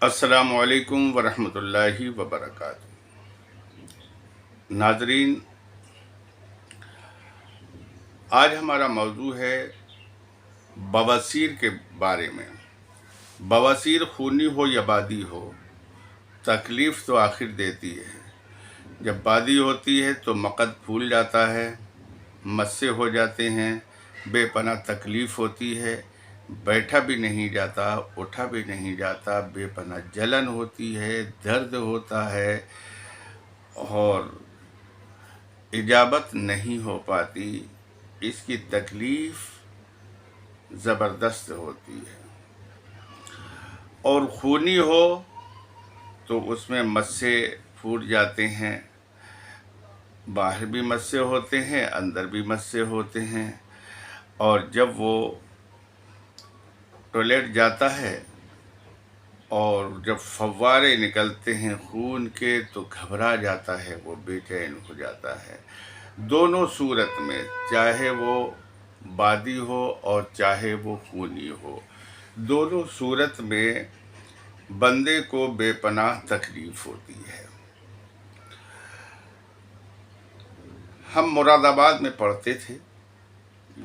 السلام علیکم ورحمۃ اللہ وبرکاتہ۔ ناظرین، آج ہمارا موضوع ہے بواسیر کے بارے میں۔ بواسیر خونی ہو یا بادی ہو، تکلیف تو آخر دیتی ہے۔ جب بادی ہوتی ہے تو مقد پھول جاتا ہے، مسے ہو جاتے ہیں، بے پناہ تکلیف ہوتی ہے، بیٹھا بھی نہیں جاتا، اٹھا بھی نہیں جاتا، بے پناہ جلن ہوتی ہے، درد ہوتا ہے اور اجابت نہیں ہو پاتی۔ اس کی تکلیف زبردست ہوتی ہے۔ اور خونی ہو تو اس میں مسے پھوٹ جاتے ہیں، باہر بھی مسے ہوتے ہیں، اندر بھی مسے ہوتے ہیں، اور جب وہ ٹوائلٹ جاتا ہے اور جب فوارے نکلتے ہیں خون کے تو گھبرا جاتا ہے، وہ بے چین ہو جاتا ہے۔ دونوں صورت میں، چاہے وہ بادی ہو اور چاہے وہ خونی ہو، دونوں صورت میں بندے کو بے پناہ تکلیف ہوتی ہے۔ ہم مراد آباد میں پڑھتے تھے،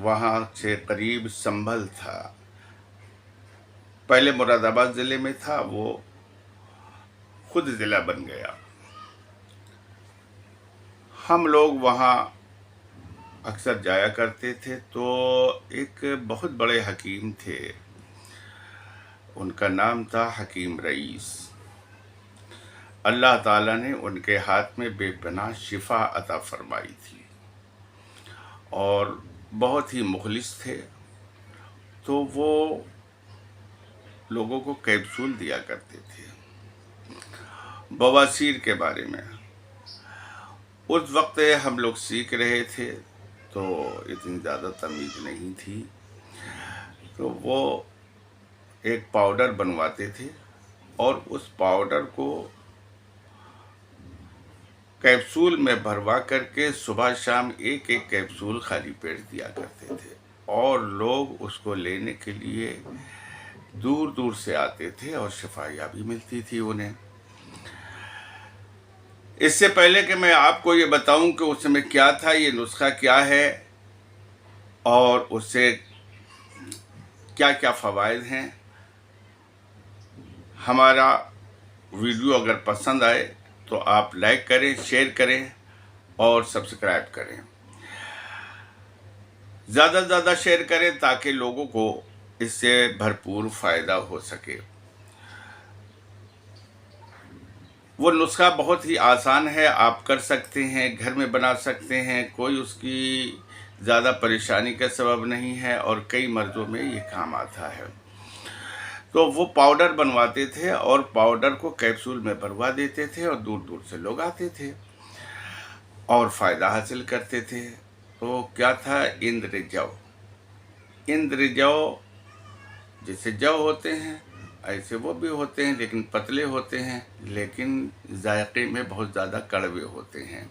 وہاں سے قریب سنبھل تھا۔ پہلے مراد آباد ضلع میں تھا، وہ خود ضلع بن گیا۔ ہم لوگ وہاں اکثر جایا کرتے تھے، تو ایک بہت بڑے حکیم تھے، ان کا نام تھا حکیم رئیس۔ اللہ تعالیٰ نے ان کے ہاتھ میں بے پناہ شفا عطا فرمائی تھی اور بہت ہی مخلص تھے، تو وہ لوگوں کو کیپسول دیا کرتے تھے بواسیر کے بارے میں۔ اس وقت ہم لوگ سیکھ رہے تھے تو اتنی زیادہ تمیز نہیں تھی، تو وہ ایک پاؤڈر بنواتے تھے اور اس پاؤڈر کو کیپسول میں بھروا کر کے صبح شام ایک ایک کیپسول خالی پیٹ دیا کرتے تھے، اور لوگ اس کو لینے کے لیے دور دور سے آتے تھے اور شفا یابی ملتی تھی انہیں۔ اس سے پہلے کہ میں آپ کو یہ بتاؤں کہ اس میں کیا تھا، یہ نسخہ کیا ہے اور اس سے کیا کیا فوائد ہیں، ہمارا ویڈیو اگر پسند آئے تو آپ لائک کریں، شیئر کریں اور سبسکرائب کریں۔ زیادہ سے زیادہ شیئر کریں تاکہ لوگوں کو اس سے بھرپور فائدہ ہو سکے۔ وہ نسخہ بہت ہی آسان ہے، آپ کر سکتے ہیں، گھر میں بنا سکتے ہیں، کوئی اس کی زیادہ پریشانی کا سبب نہیں ہے اور کئی مرضوں میں یہ کام آتا ہے۔ تو وہ پاؤڈر بنواتے تھے اور پاؤڈر کو کیپسول میں بھروا دیتے تھے اور دور دور سے لوگ آتے تھے اور فائدہ حاصل کرتے تھے۔ تو کیا تھا؟ اندر جو۔ اندر جو جیسے جو ہوتے ہیں ایسے وہ بھی ہوتے ہیں، لیکن پتلے ہوتے ہیں، لیکن ذائقے میں بہت زیادہ کڑوے ہوتے ہیں۔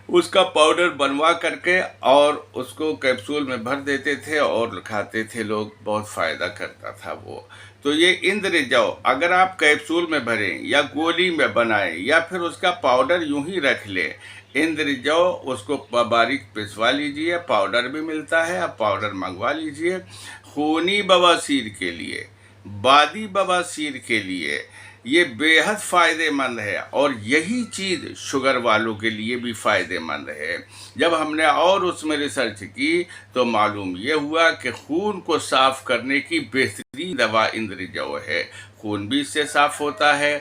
اس کا پاؤڈر بنوا کر کے اور اس کو کیپسول میں بھر دیتے تھے اور کھاتے تھے لوگ، بہت فائدہ کرتا تھا وہ۔ تو یہ اندر جو اگر آپ کیپسول میں بھریں یا گولی میں بنائیں یا پھر اس کا پاؤڈر یوں ہی رکھ لیں، اندر جو اس کو باریک پسوا لیجئے، پاؤڈر بھی ملتا ہے، آپ پاؤڈر منگوا لیجئے۔ خونی بواسیر کے لیے، بادی بواسیر کے لیے یہ بے حد فائدہ مند ہے، اور یہی چیز شوگر والوں کے لیے بھی فائدہ مند ہے۔ جب ہم نے اور اس میں ریسرچ کی تو معلوم یہ ہوا کہ خون کو صاف کرنے کی بہترین دوا اندر جو ہے۔ خون بھی اس سے صاف ہوتا ہے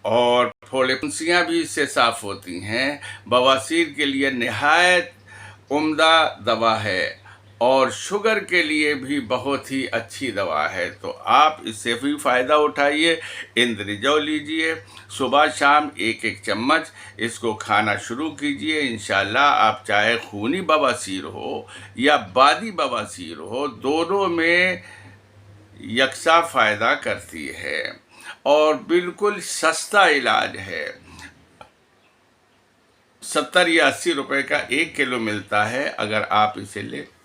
اور پھوڑے پھنسیاں بھی اس سے صاف ہوتی ہیں۔ بواسیر کے لیے نہایت عمدہ دوا ہے اور شوگر کے لیے بھی بہت ہی اچھی دوا ہے۔ تو آپ اس سے بھی فائدہ اٹھائیے، اندر جو لیجئے، صبح شام ایک ایک چمچ اس کو کھانا شروع کیجئے۔ انشاءاللہ آپ چاہے خونی بواسیر ہو یا بادی بواسیر ہو، دونوں میں یکساں فائدہ کرتی ہے اور بالکل سستا علاج ہے۔ 70 یا 80 روپے کا 1 کلو ملتا ہے، اگر آپ اسے